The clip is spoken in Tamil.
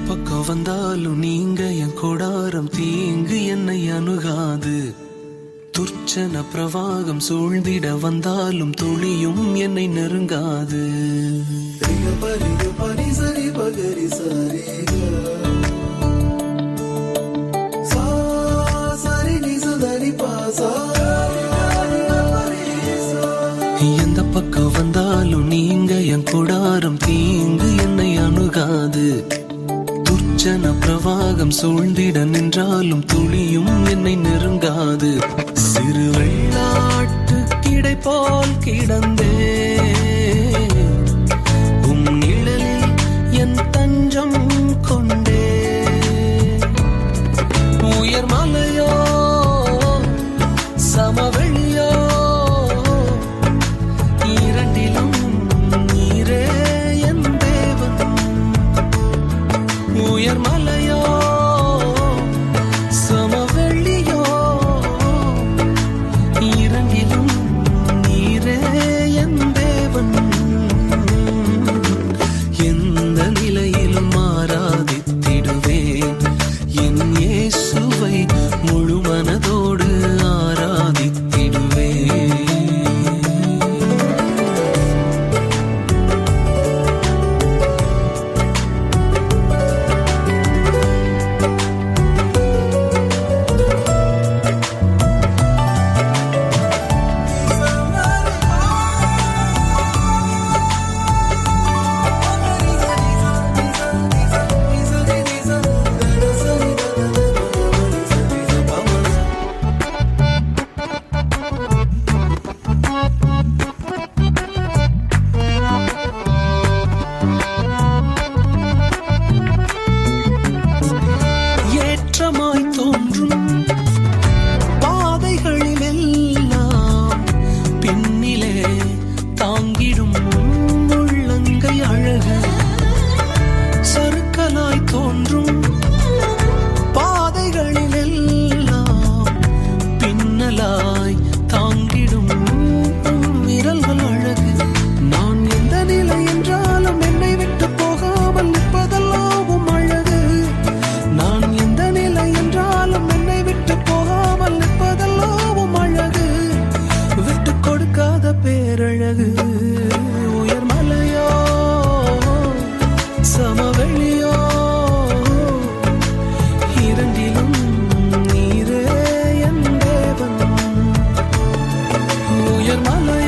பக்கம் வந்தாலும் நீங்க என் கொடாரம் தீங்கு என்னை அணுகாது. துர்ச்சன பிரவாகம் சூழ்ந்திட வந்தாலும் துளியும் என்னை நெருங்காது. எந்த பக்கம் வந்தாலும் நீங்க என் கொடாரம் தீங்கு என்னை அணுகாது. துர்ச்சன பிரவாகம் சூழ்ந்திட நின்றாலும் துளியும் என்னை நெருங்காது. சிறு வெள்ளாட்டு கிடை போல் கிடந்தே உம் நிழலில் என் தஞ்சம் கொண்டே. உயர் மலையோ சமவெளியோ இரண்டிலும் நீரே என் தேவன். உயர் மலையோ சமவெளியோ இரண்டிலும் நீரே என் தேவன். எந்த நிலையிலும் ஆராதித்திடுவேன் என் இயேசுவை முழு மனதோடு ஆராதித்திடுவேன். ஏற்றமாய் தோன்றும் பாதைகளிலெல்லாம் பின்னிலே தாங்கிடும் உள்ளங்கை அழகு. சறுக்கலாய் தோன்றும் பாதைகளிலெல்லாம் பின்னலாய் தாங்கிடும் விரல்கள் அழகு. நான் எந்த நிலை என்றாலும் என்னை விட்டு போகாமல் நிற்பதெல்லாம் அழகு. நான் எந்த நிலை என்றாலும் என்னை விட்டு போகாமல் நிற்பதெல்லாம் அழகு. விட்டு கொடுக்காத பேரழகு. உயர் மலையோ சமவெளியோ இரண்டிலும் நீரே என் தேவன். உயர் மலையோ